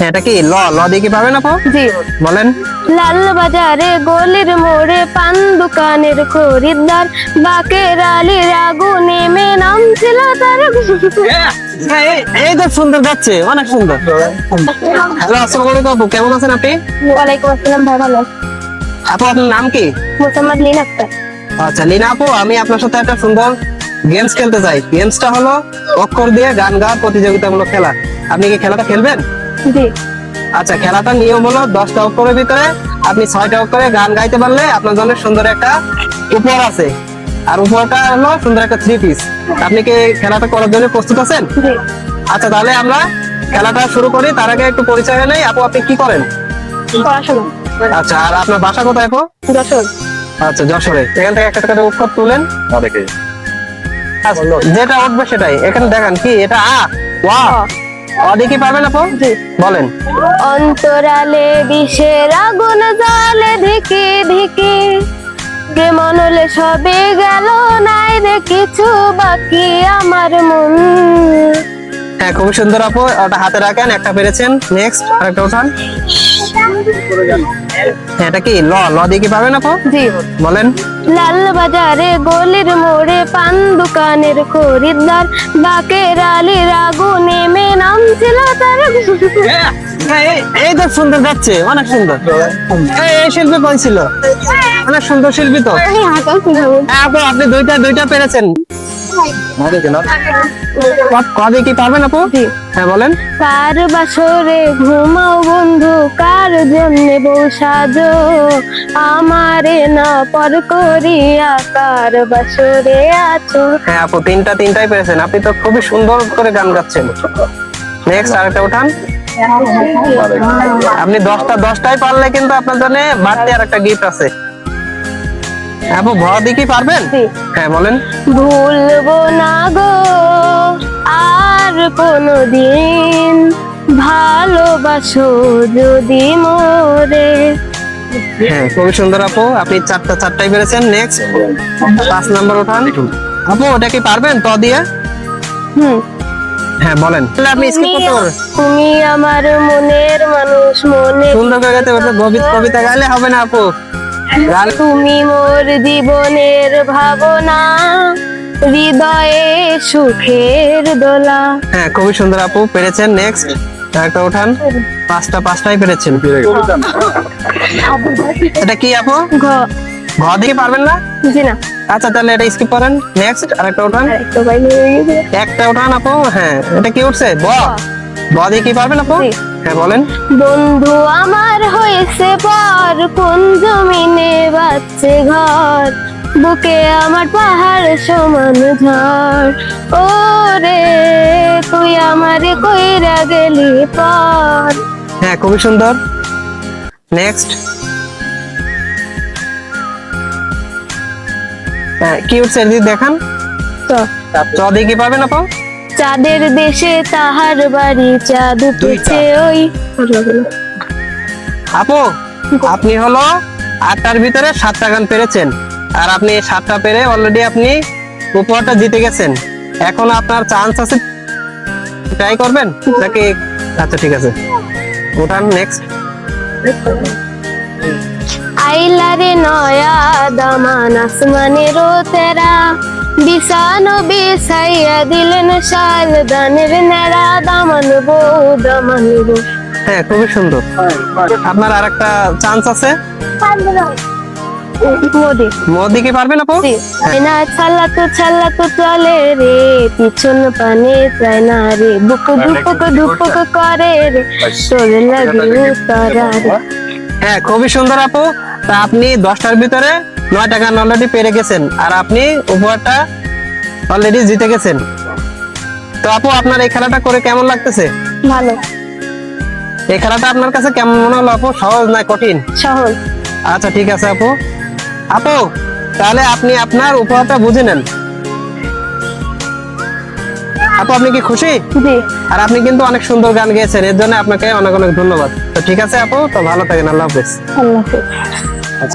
এটা কি ল ল দিয়ে কি পাবেন আপু? জি। বলেন। লাল বাজারে গলির মোড়ে পান দোকানের খরিদ্দার বাকের আলীর আগুনে মে নাম ছিল তার। এই তো সুন্দর যাচ্ছে, অনেক সুন্দর। হ্যালো, আসসালামু আলাইকুম আপু, কেমন আছেন আপনি? ওয়ালাইকুম আসসালাম, ভাই ভালো আছি। আপু আপনার নাম কি? মোসাম্মদ লিন আক্তার। আচ্ছা লিনা আপু, আমি আপনার সাথে একটা সুন্দর গেমস খেলতে চাই। গেমসটা হলো অক্ষর দিয়ে গান গাওয়ার প্রতিযোগিতামূলক খেলা। আপনি কি খেলাটা খেলবেন? জি। আচ্ছা, খেলাটার নিয়ম হলো 10টা অক্ষরের ভিতরে আপনি 6টা অক্ষরে গান গাইতে পারলে আপনার জন্য সুন্দর একটা উপহার আছে। আর উপহারটা হলো সুন্দর একটা 3 পিস। আপনি কি খেলাটা করার জন্য প্রস্তুত আছেন? জি। আচ্ছা, তাহলে আমরা খেলাটা শুরু করি। তার আগে একটু পরিচয় হয়ে নেই। আপু আপনি কি করেন? পড়াশোনা। আচ্ছা, আর আপনার বাসা কোথায় আপু? যশোর। আচ্ছা, যশোরে। এখান থেকে একটা করে অক্ষর তুলেন। আচ্ছা, যেটা উঠবে সেটাই। এখানে দেখেন কি এটা আ ওয়া দেখি পাবেন আপু? জি। বলেন। অন্তরালে বিষের আগুন জ্বলে ধিকে ধিকে কেমন হলে সবে গেল নাই রে কিছু বাকি আমার মন। হ্যাঁ, খুবই সুন্দর আপু, ওটা হাতে রাখেন। একটা পেরেছেন। নেক্সট আরেকটা উঠান। হ্যাঁ, এটা কি ল ল দিয়ে কি পাবেন আপু? জি। বলেন। লাল বাজারে গলির মোড়ে পান দোকানের খরিদ্দার বাকের আলীর আগুনে মে নাম ছিল তার। এই তো সুন্দর যাচ্ছে, অনেক সুন্দর। এই শিল্পী পাইছিল, অনেক সুন্দর শিল্পী তো। হ্যাঁ আপু, আপনি দুইটা পেরেছেন। কবে কি পারবেন আপু? জি। হ্যাঁ বলেন। কার বাসরে ঘুমাও বন্ধু কার জন্যে বউ সাজো আমারে না পর করিয়া কার বাসরে আছো। হ্যাঁ আপু, তিনটাই পেরেছেন। আপনি তো খুবই সুন্দর করে গান গাচ্ছেন। নেক্সট আরেকটা উঠান। আপনি 10টাই পারলে কিন্তু আপনার জন্য বাড়তি আর একটা গিফট আছে। আপু ভ দিয়ে কি পারবেন? জি। হ্যাঁ বলেন। ভুলবো না গো আর কোনদিন ভালোবাসো যদি মোরে। হ্যাঁ, খুবই সুন্দর আপু, আপনি চারটাই পেরেছেন। নেক্সট 5 নাম্বার উঠান। আপু ওটা কি পারবেন ত দিয়ে? হুম। হ্যাঁ বলেন। তাহলে আপনি স্কিপ করতে পারবেন। তুমি আমার মনের মানুষ মনে সুন্দর করে গাইতে পারবেন। কবিতা গাইলে হবে না আপু। গান তুমি মোর জীবনের ভাবনা হৃদয়ে সুখের দোলা। হ্যাঁ, খুবই সুন্দর আপু, পেরেছেন। নেক্সট আরেকটা উঠান। পাঁচটাই পেরেছেন। এটা কি আপু? ঘ। ঘ দিয়ে পারবেন না? জি না। আচ্ছা, তাহলে এটা স্কিপ করেন। নেক্সট আরেকটা উঠান। আরেকটা বাইরে হয়ে গেছে। একটা উঠান আপু। হ্যাঁ, এটা কি উঠছে? ব দিয়ে কি পারবেন আপু? জি। হ্যাঁ বলেন। বন্ধু আমার হয়েছে পর কোন জমিনে বাচ্ছে ঘর বুকে আমার পাহাড় সমান ঝড় ও রে তুই আমারে কইরা গেলি পর। হ্যাঁ, খুবই সুন্দর। নেক্সট কি উঠছে এদিকে দেখান। তো চ দিয়ে কি পাবেন আপু? চাঁদের দেশে তাহার বাড়ি চাঁদ উঠেছে ওই। আপু আপনি হলো 8টার ভিতরে 7টা গান পেরেছেন। আর আপনি 7টা পেরে অলরেডি আপনি উপহারটা জিতে গেছেন। এখন আপনার চান্স আছে, ট্রাই করবেন নাকি? আচ্ছা ঠিক আছে, উঠান। নেক্সট আইলারে নয়া দামান আসমানেরও তেরা বিছানো বিছাইয়া দিলেন শাল দানের নেড়া দামান বউ দামান বউ। হ্যাঁ, খুবই সুন্দর। আপনার আর একটা চান্স আছে। মোদি। মোদি কি পারবেন আপু? না ছালা তো চলে রে পিছন পানে চায় না রে বুক ধুপুক করে রে তোর লাগে তারা রে। হ্যাঁ, খুবই সুন্দর আপু। তা আপনি 10টার ভিতরে 9টা গান অলরেডি পেরে গেছেন। আর আপনি উপহারটা অলরেডি জিতে গেছেন। তো আপু আপনার এই খেলাটা করে কেমন লাগতেছে? ভালো। এই খেলাটা আপনার কাছে কেমন মনে হলো আপু? সহজ না কঠিন? সহজ। আচ্ছা ঠিক আছে আপু। আপু তাহলে আপনি আপনার উপহারটা বুঝে নেন। আপু আপনি কি খুশি? জি। আর আপনি কিন্তু অনেক সুন্দর গান গেয়েছেন, এর জন্য আপনাকে অনেক অনেক ধন্যবাদ। তো ঠিক আছে আপু, তো ভালো থাকেন। আল্লাহ হাফেজ। আল্লাহ হাফেজ।